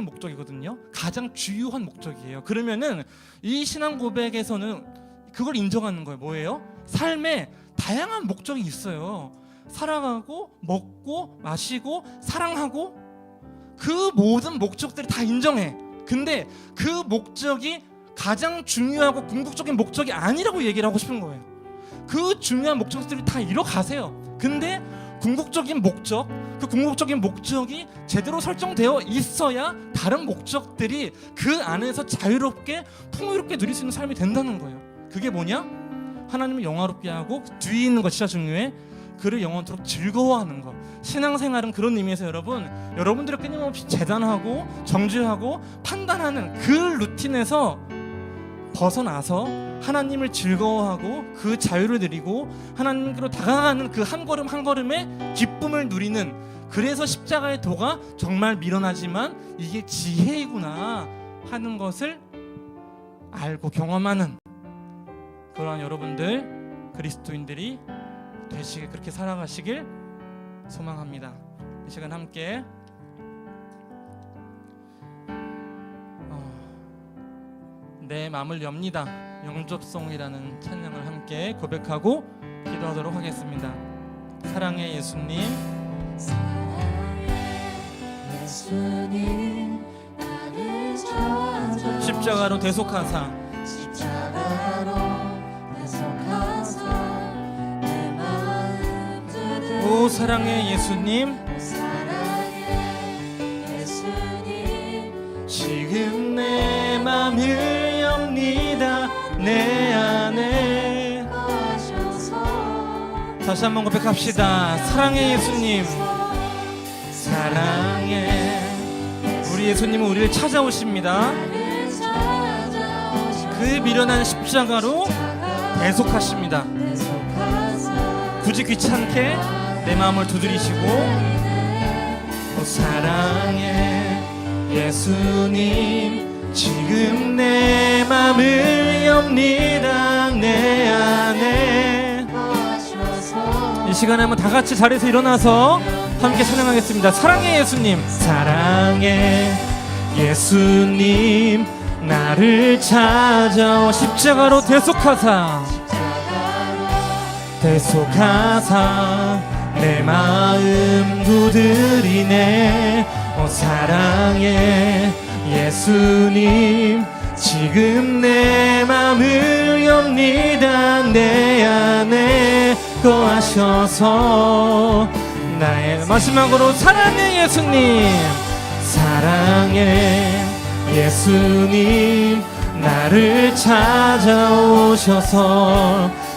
목적이거든요. 가장 주요한 목적이에요. 그러면은 이 신앙 고백에서는 그걸 인정하는 거예요. 뭐예요? 삶에 다양한 목적이 있어요. 살아가고 먹고 마시고 사랑하고 그 모든 목적들이 다 인정해. 근데 그 목적이 가장 중요하고 궁극적인 목적이 아니라고 얘기를 하고 싶은 거예요. 그 중요한 목적들이 다 이뤄가세요. 근데 궁극적인 목적, 그 궁극적인 목적이 제대로 설정되어 있어야 다른 목적들이 그 안에서 자유롭게 풍요롭게 누릴 수 있는 삶이 된다는 거예요. 그게 뭐냐? 하나님을 영화롭게 하고 뒤에 있는 거 진짜 중요해. 그를 영원토록 즐거워하는 것. 신앙생활은 그런 의미에서 여러분들이 끊임없이 재단하고 정죄하고 판단하는 그 루틴에서 벗어나서 하나님을 즐거워하고 그 자유를 누리고 하나님께로 다가가는 그 한 걸음 한 걸음의 기쁨을 누리는, 그래서 십자가의 도가 정말 미련하지만 이게 지혜이구나 하는 것을 알고 경험하는 그러한 여러분들 그리스도인들이 되시길, 그렇게 살아가시길 소망합니다. 이 시간 함께 내 마음을 엽니다, 영접송이라는 찬양을 함께 고백하고 기도하도록 하겠습니다. 사랑의 예수님, 예수님 나를 찾아 십자가로 대속하사 내 마음 두드려 오 사랑의 예수님, 사랑의 예수님 지금 내 마음을 엽니다. 내 안에 하셔서 다시 한번 고백합시다. 사랑의 예수님, 사랑해. 우리 예수님은 우리를 찾아오십니다. 나를 찾아오셔서 그 미련한 십자가로 대속하십니다. 대속하사 굳이 귀찮게 내 마음을 두드리시고, 오 사랑해 예수님, 지금 내 마음을 엽니다. 내 안에. 하셔서 이 시간에 한번 다 같이 자리에서 일어나서 함께 찬양하겠습니다. 사랑해 예수님, 사랑해 예수님, 나를 찾아오 십자가로 대속하사 내 마음 두드리네. 오 사랑해 예수님, 지금 내 마음을 엽니다. 내 안에 거하셔서 나의 마지막으로 사랑해 예수님, 사랑해 예수님, 나를 찾아오셔서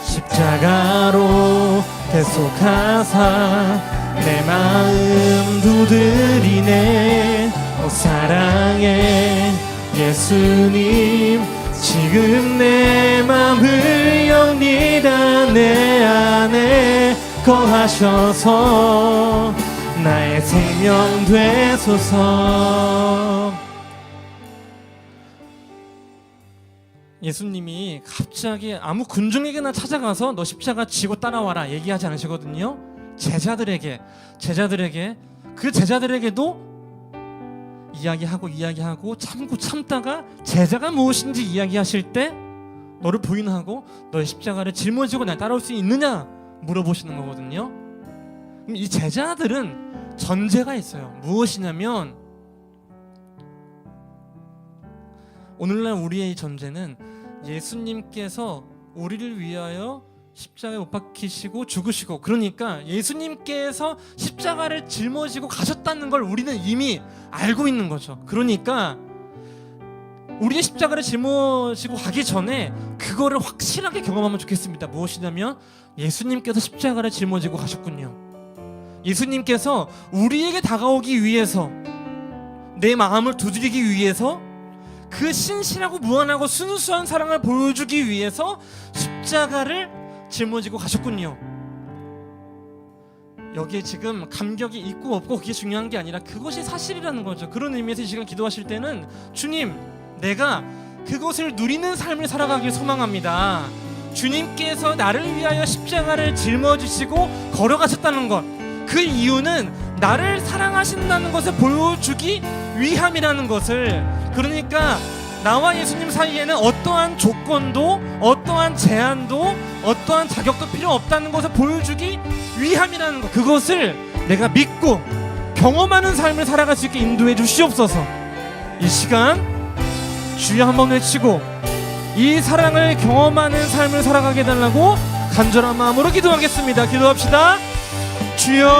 십자가로 대속하사 내 마음 두드리네. 오 사랑해 예수님, 지금 내 마음을 엽니다. 내 안에 거하셔서 나의 생명 되소서. 예수님이 갑자기 아무 군중에게나 찾아가서 너 십자가 지고 따라와라 얘기하지 않으시거든요. 제자들에게 그 제자들에게도 이야기하고 참다가 제자가 무엇인지 이야기하실 때 너를 부인하고 너의 십자가를 짊어지고 날 따라올 수 있느냐 물어보시는 거거든요. 그럼 이 제자들은 전제가 있어요. 무엇이냐면 오늘날 우리의 전제는 예수님께서 우리를 위하여 십자가에 못 박히시고 죽으시고, 그러니까 예수님께서 십자가를 짊어지고 가셨다는 걸 우리는 이미 알고 있는 거죠. 그러니까 우리의 십자가를 짊어지고 가기 전에 그거를 확실하게 경험하면 좋겠습니다. 무엇이냐면 예수님께서 십자가를 짊어지고 가셨군요. 예수님께서 우리에게 다가오기 위해서, 내 마음을 두드리기 위해서, 그 신실하고 무한하고 순수한 사랑을 보여주기 위해서 십자가를 짊어지고 가셨군요. 여기에 지금 감격이 있고 없고 그게 중요한 게 아니라 그것이 사실이라는 거죠. 그런 의미에서 이 시간 기도하실 때는 주님, 내가 그것을 누리는 삶을 살아가길 소망합니다. 주님께서 나를 위하여 십자가를 짊어지시고 걸어가셨다는 것, 그 이유는 나를 사랑하신다는 것을 보여주기 위함이라는 것을, 그러니까 나와 예수님 사이에는 어떠한 조건도 어떠한 제한도 어떠한 자격도 필요 없다는 것을 보여주기 위함이라는 것, 그것을 내가 믿고 경험하는 삶을 살아갈 수 있게 인도해 주시옵소서. 이 시간 주여 한번 외치고 이 사랑을 경험하는 삶을 살아가게 해달라고 간절한 마음으로 기도하겠습니다. 기도합시다. 주여,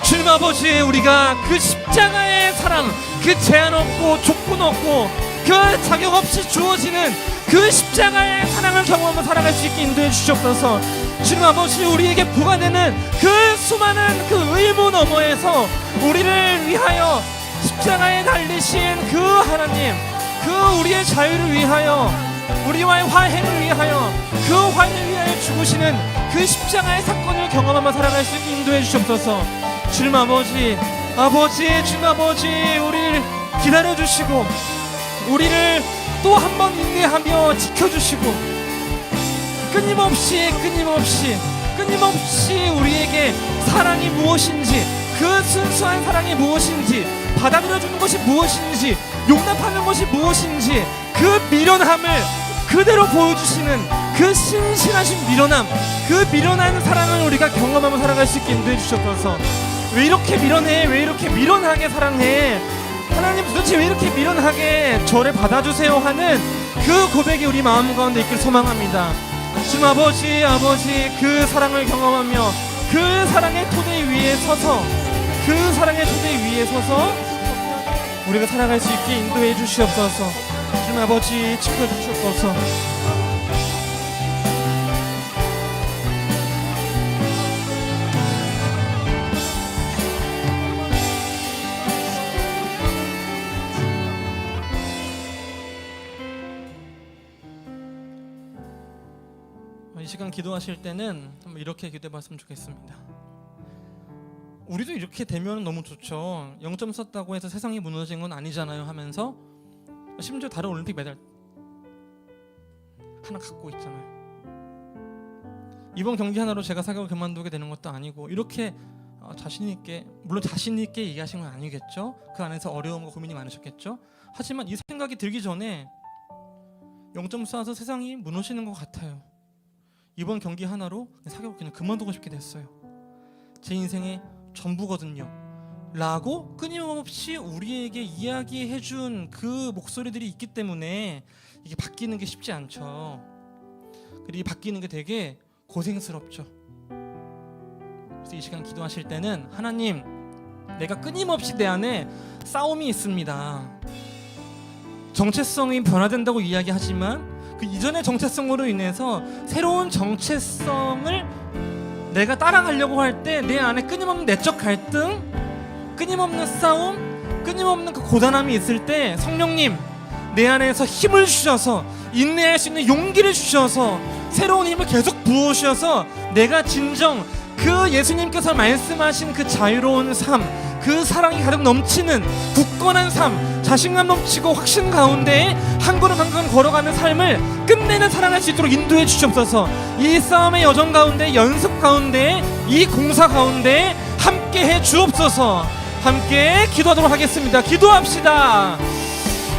주님 아버지, 우리가 그 십자가의 사랑, 그 제한 없고 조건 없고 그 자격 없이 주어지는 그 십자가의 사랑을 경험하며 살아갈 수 있게 인도해 주시옵소서. 주님 아버지, 우리에게 부과되는 그 수많은 그 의무 너머에서 우리를 위하여 십자가에 달리신 그 하나님, 그 우리의 자유를 위하여, 우리와의 화해를 위하여, 그 화해를 위하여 죽으시는 그 십자가의 사건을 경험하며 살아갈 수 있게 인도해 주시옵소서. 주님 아버지, 주님 아버지, 우리를 기다려주시고 우리를 또 한 번 인내하며 지켜주시고 끊임없이 우리에게 사랑이 무엇인지, 그 순수한 사랑이 무엇인지, 받아들여주는 것이 무엇인지, 용납하는 것이 무엇인지, 그 미련함을 그대로 보여주시는 그 신실하신 미련함, 그 미련한 사랑을 우리가 경험하며 살아갈 수 있게 인도해 주셨어서, 왜 이렇게 미련해? 왜 이렇게 미련하게 사랑해? 하나님 도대체 왜 이렇게 미련하게 저를 받아주세요 하는 그 고백이 우리 마음 가운데 있길 소망합니다. 주님 아버지, 그 사랑을 경험하며 그 사랑의 토대 위에 서서, 그 사랑의 토대 위에 서서 우리가 살아갈 수 있게 인도해 주시옵소서. 주님 아버지, 지켜주시옵소서. 이 시간 기도하실 때는 한번 이렇게 기도해봤으면 좋겠습니다. 우리도 이렇게 되면 너무 좋죠. 0점 썼다고 해서 세상이 무너진 건 아니잖아요 하면서 심지어 다른 올림픽 메달 하나 갖고 있잖아요. 이번 경기 하나로 제가 사격을 그만두게 되는 것도 아니고, 이렇게 자신 있게, 물론 자신 있게 얘기하신 건 아니겠죠. 그 안에서 어려움과 고민이 많으셨겠죠. 하지만 이 생각이 들기 전에 0점 쏴서 세상이 무너지는 것 같아요. 이번 경기 하나로 사격을 그냥 그만두고 싶게 됐어요. 제 인생의 전부거든요 라고 끊임없이 우리에게 이야기해준 그 목소리들이 있기 때문에 이게 바뀌는 게 쉽지 않죠. 그리고 이 바뀌는 게 되게 고생스럽죠. 그래서 이 시간 기도하실 때는 하나님, 내가 끊임없이 내 안에 싸움이 있습니다. 정체성이 변화된다고 이야기하지만 그 이전의 정체성으로 인해서 새로운 정체성을 내가 따라가려고 할 때 내 안에 끊임없는 내적 갈등, 끊임없는 싸움, 끊임없는 그 고단함이 있을 때 성령님, 내 안에서 힘을 주셔서 인내할 수 있는 용기를 주셔서 새로운 힘을 계속 부어주셔서 내가 진정 그 예수님께서 말씀하신 그 자유로운 삶, 그 사랑이 가득 넘치는 굳건한 삶, 자신감 넘치고 확신 가운데 한 걸음 한 걸음 걸어가는 삶을 끝내는 살아갈 수 있도록 인도해 주시옵소서. 이 싸움의 여정 가운데, 연습 가운데, 이 공사 가운데 함께 해 주옵소서. 함께 기도하도록 하겠습니다. 기도합시다.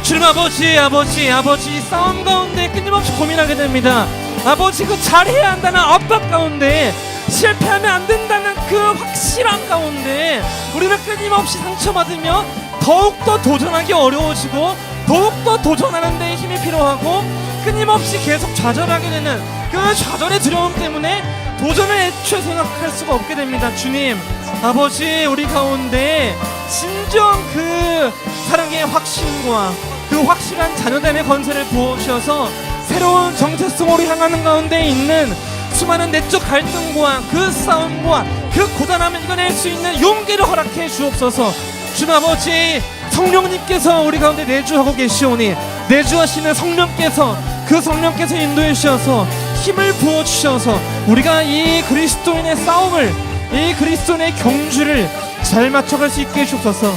주님 아버지, 이 싸움 가운데 끊임없이 고민하게 됩니다. 아버지, 그 잘해야 한다는 압박 가운데, 실패하면 안 된다는 그 확실한 가운데 우리는 끊임없이 상처받으며 더욱더 도전하기 어려워지고 더욱더 도전하는 데 힘이 필요하고 끊임없이 계속 좌절하게 되는 그 좌절의 두려움 때문에 도전을 애초에 생각할 수가 없게 됩니다. 주님, 아버지, 우리 가운데 진정 그 사랑의 확신과 그 확실한 자녀됨의 건설을 부어주셔서 새로운 정체성으로 향하는 가운데 있는 수많은 내적 갈등과 그 싸움과 그 고단함을 이겨낼 수 있는 용기를 허락해 주옵소서. 주님 아버지, 성령님께서 우리 가운데 내주하고 계시오니 내주하시는 성령께서 그 성령께서 인도해 주셔서 힘을 부어 주셔서 우리가 이 그리스도인의 싸움을, 이 그리스도인의 경주를 잘 맞춰갈 수 있게 해주옵소서.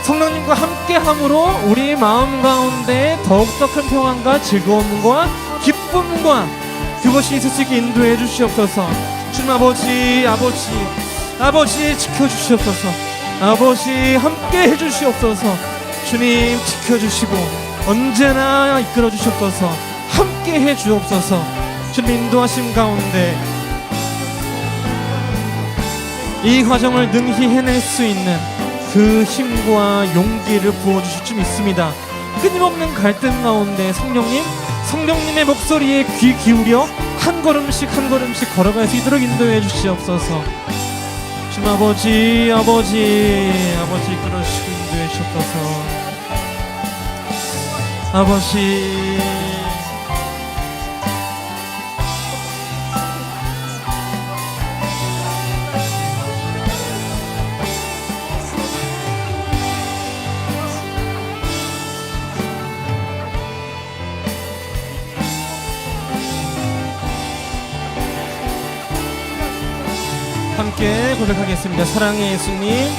성령님과 함께함으로 우리 마음 가운데 더욱더 큰 평안과 즐거움과 기쁨과 그것이 있을 수 있게 인도해 주시옵소서. 주님 아버지, 아버지 지켜주시옵소서. 아버지 함께 해주시옵소서. 주님 지켜주시고 언제나 이끌어 주시옵소서. 함께 해주옵소서. 주님 인도하심 가운데 이 과정을 능히 해낼 수 있는 그 힘과 용기를 부어주실 줄 믿습니다. 끊임없는 갈등 가운데 성령님의 목소리에 귀 기울여 한 걸음씩 한 걸음씩 걸어갈 수 있도록 인도해 주시옵소서. 주님 아버지 이끌어주시고 인도해 주옵소서. 아버지, 함께 고백하겠습니다. 사랑의 예수님,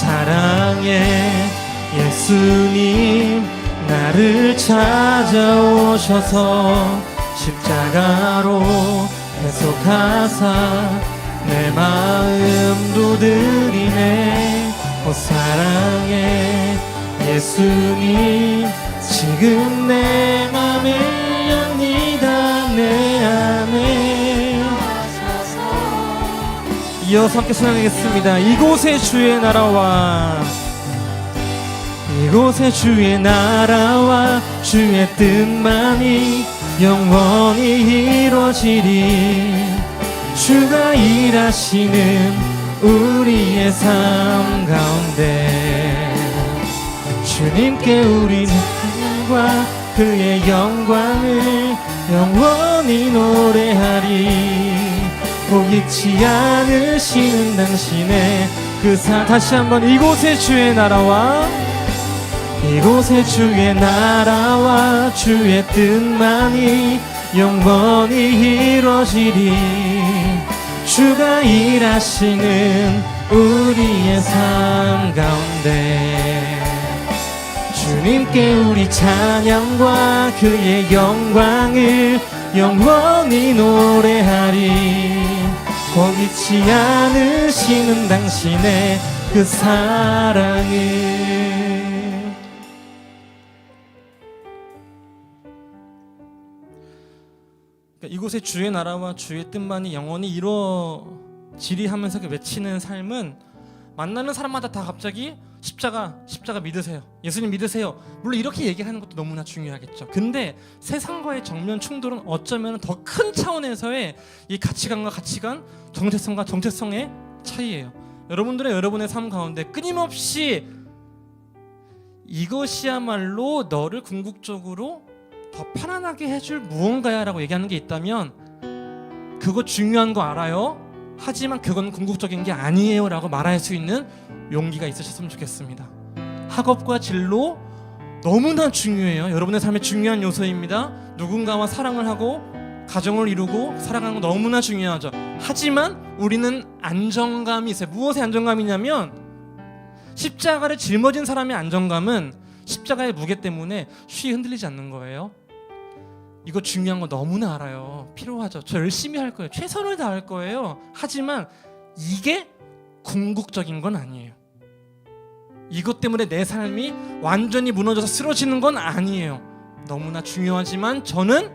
사랑의 예수님, 나를 찾아오셔서 십자가로 해속하사 내 마음 두드리네. 오 사랑의 예수님, 지금 내 맘을 엽니다. 내 안에 이어서 함께 찬양하겠습니다. 이곳에 주의 나라와, 이곳에 주의 나라와 주의 뜻만이 영원히 이루어지리. 주가 일하시는 우리의 삶 가운데 주님께 우리는 찬양과 그의 영광을 영원히 노래하리. 포기치 않으시는 당신의 그 다시 한번 이곳에 주의 나라와, 이곳에 주의 나라와 주의 뜻만이 영원히 이루어지리. 주가 일하시는 우리의 삶 가운데 주님께 우리 찬양과 그의 영광을 영원히 노래하리. 포기치 않으시는 당신의 그 사랑을. 이곳에 주의 나라와 주의 뜻만이 영원히 이루어지리 하면서 외치는 삶은 만나는 사람마다 다 갑자기 십자가 믿으세요, 예수님 믿으세요, 물론 이렇게 얘기하는 것도 너무나 중요하겠죠. 근데 세상과의 정면 충돌은 어쩌면 더 큰 차원에서의 이 가치관과 가치관, 정체성과 정체성의 차이예요. 여러분의 삶 가운데 끊임없이 이것이야말로 너를 궁극적으로 더 편안하게 해줄 무언가야 라고 얘기하는 게 있다면 그거 중요한 거 알아요, 하지만 그건 궁극적인 게 아니에요 라고 말할 수 있는 용기가 있으셨으면 좋겠습니다. 학업과 진로 너무나 중요해요. 여러분의 삶의 중요한 요소입니다. 누군가와 사랑을 하고 가정을 이루고 살아가는 거 너무나 중요하죠. 하지만 우리는 안정감이 있어요. 무엇의 안정감이냐면 십자가를 짊어진 사람의 안정감은 십자가의 무게 때문에 쉬이 흔들리지 않는 거예요. 이거 중요한 거 너무나 알아요. 필요하죠. 저 열심히 할 거예요. 최선을 다할 거예요. 하지만 이게 궁극적인 건 아니에요. 이것 때문에 내 삶이 완전히 무너져서 쓰러지는 건 아니에요. 너무나 중요하지만 저는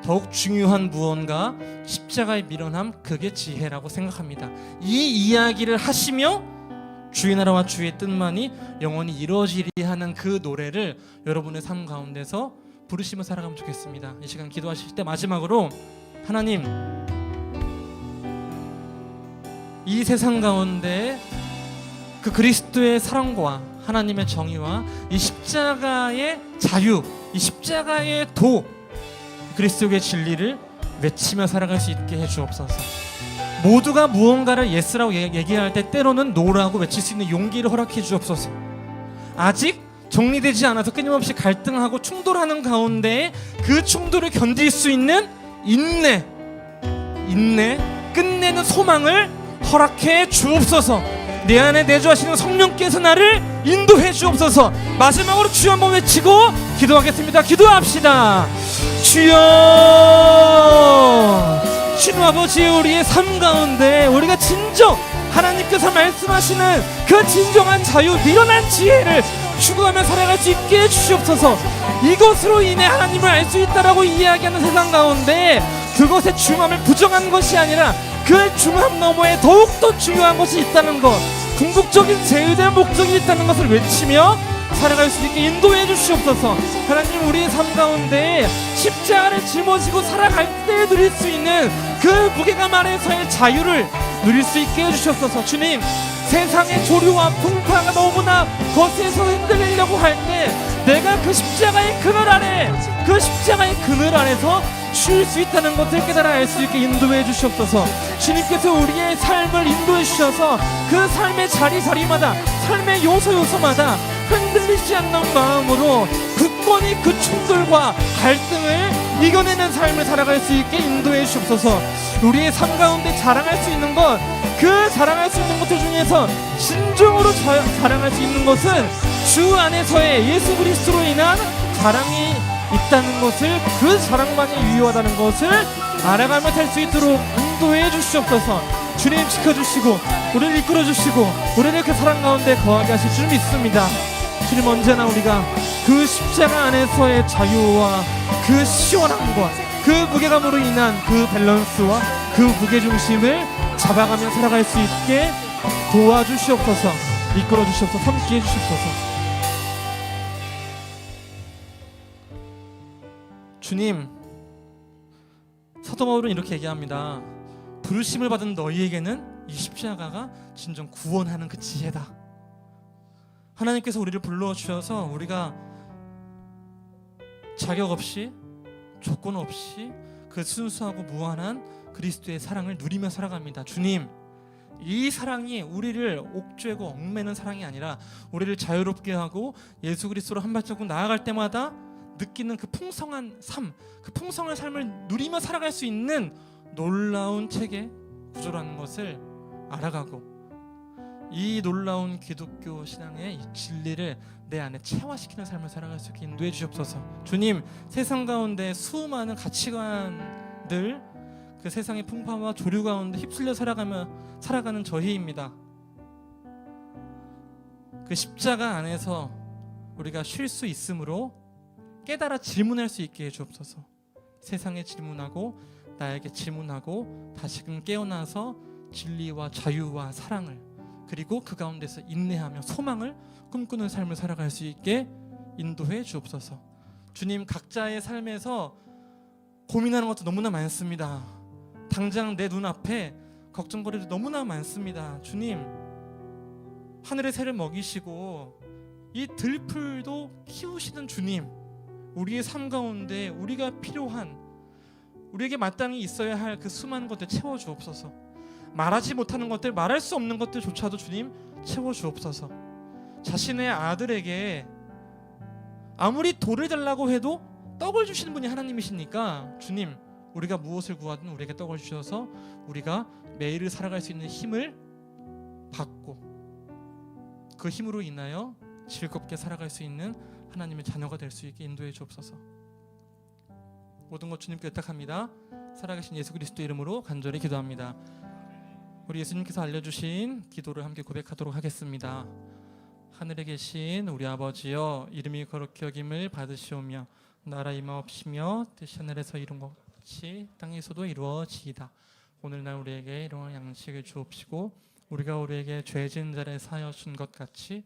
더욱 중요한 무언가, 십자가의 밀어남, 그게 지혜라고 생각합니다. 이 이야기를 하시며 주의 나라와 주의 뜻만이 영원히 이루어지리 하는 그 노래를 여러분의 삶 가운데서 부르시며 살아가면 좋겠습니다. 이 시간 기도하실 때 마지막으로 하나님, 이 세상 가운데 그 그리스도의 사랑과 하나님의 정의와 이 십자가의 자유, 이 십자가의 도, 그리스도의 진리를 외치며 살아갈 수 있게 해주옵소서. 모두가 무언가를 예스라고 얘기할 때 때로는 노라고 외칠 수 있는 용기를 허락해 주옵소서. 아직 정리되지 않아서 끊임없이 갈등하고 충돌하는 가운데 그 충돌을 견딜 수 있는 인내, 끝내는 소망을 허락해 주옵소서. 내 안에 내주하시는 성령께서 나를 인도해 주옵소서. 마지막으로 주여 한번 외치고 기도하겠습니다. 기도합시다. 주여, 주님 아버지, 우리의 삶 가운데 우리가 진정 하나님께서 말씀하시는 그 진정한 자유, 미련한 지혜를 추구하며 살아갈 수 있게 해주시옵소서. 이것으로 인해 하나님을 알 수 있다라고 이야기하는 세상 가운데 그것의 중함을 부정한 것이 아니라 그 중함 너머에 더욱더 중요한 것이 있다는 것, 궁극적인 제의된 목적이 있다는 것을 외치며 살아갈 수 있게 인도해 주시옵소서. 하나님, 우리의 삶 가운데 십자가를 짊어지고 살아갈 때 누릴 수 있는 그 무게감 아래서의 자유를 누릴 수 있게 해주시옵소서. 주님, 세상의 조류와 풍파가 너무나 거세서 흔들리려고 할 때 내가 그 십자가의 그늘 아래서 쉴 수 있다는 것을 깨달아 알 수 있게 인도해 주시옵소서. 주님께서 우리의 삶을 인도해 주셔서 그 삶의 자리자리마다, 삶의 요소요소마다 흔들리지 않는 마음으로 굳건히 그 충돌과 갈등을 이겨내는 삶을 살아갈 수 있게 인도해 주옵소서. 우리의 삶 가운데 자랑할 수 있는 것, 그 자랑할 수 있는 것들 중에서 진정으로 자랑할 수 있는 것은 주 안에서의 예수 그리스도로 인한 자랑이 있다는 것을, 그 자랑만이 유효하다는 것을 알아가며 살 수 있도록 인도해 주시옵소서. 주님 지켜주시고 우리를 이끌어주시고 우리를 그 사랑 가운데 거하게 하실 줄 믿습니다. 주님, 언제나 우리가 그 십자가 안에서의 자유와 그 시원함과 그 무게감으로 인한 그 밸런스와 그 무게중심을 잡아가며 살아갈 수 있게 도와주시옵소서. 이끌어주시옵소서. 함께 해주시옵소서. 주님, 사도 바울은 이렇게 얘기합니다. 부르심을 받은 너희에게는 이 십자가가 진정 구원하는 그 지혜다. 하나님께서 우리를 불러주셔서 우리가 자격 없이, 조건 없이 그 순수하고 무한한 그리스도의 사랑을 누리며 살아갑니다. 주님, 이 사랑이 우리를 옥죄고 얽매는 사랑이 아니라 우리를 자유롭게 하고 예수 그리스도로 한 발자국 나아갈 때마다 느끼는 그 풍성한 삶, 그 풍성한 삶을 누리며 살아갈 수 있는 놀라운 체계 구조라는 것을 알아가고, 이 놀라운 기독교 신앙의 이 진리를 내 안에 체화시키는 삶을 살아갈 수 있게 인도해 주옵소서. 주님, 세상 가운데 수많은 가치관들, 그 세상의 풍파와 조류 가운데 휩쓸려 살아가는 저희입니다. 그 십자가 안에서 우리가 쉴 수 있으므로 깨달아 질문할 수 있게 해주옵소서. 세상에 질문하고 나에게 질문하고 다시금 깨어나서 진리와 자유와 사랑을, 그리고 그 가운데서 인내하며 소망을 꿈꾸는 삶을 살아갈 수 있게 인도해 주옵소서. 주님, 각자의 삶에서 고민하는 것도 너무나 많습니다. 당장 내 눈앞에 걱정거리도 너무나 많습니다. 주님, 하늘의 새를 먹이시고 이 들풀도 키우시는 주님, 우리의 삶 가운데 우리가 필요한, 우리에게 마땅히 있어야 할 그 수많은 것들 채워주옵소서. 말하지 못하는 것들, 말할 수 없는 것들조차도 주님 채워주옵소서. 자신의 아들에게 아무리 돌을 달라고 해도 떡을 주시는 분이 하나님이시니까 주님, 우리가 무엇을 구하든 우리에게 떡을 주셔서 우리가 매일을 살아갈 수 있는 힘을 받고 그 힘으로 인하여 즐겁게 살아갈 수 있는 하나님의 자녀가 될 수 있게 인도해 주옵소서. 모든 것 주님께 의탁합니다. 살아계신 예수 그리스도 이름으로 간절히 기도합니다. 우리 예수님께서 알려주신 기도를 함께 고백하도록 하겠습니다. 하늘에 계신 우리 아버지여, 이름이 거룩히 여김을 받으시오며 나라 임하옵시며 뜻이 하늘에서 이룬 것 같이 땅에서도 이루어지이다. 오늘날 우리에게 일용할 양식을 주옵시고 우리가 우리에게 죄 지은 자를 사하여 준 것 같이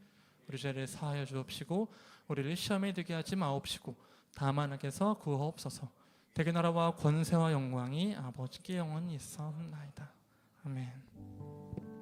우리 죄를 사하여 주옵시고 우리를 시험에 들게 하지 마옵시고 다만 악에서 구하옵소서. 대개 나라와 권세와 영광이 아버지께 영원히 있사옵나이다. 아멘.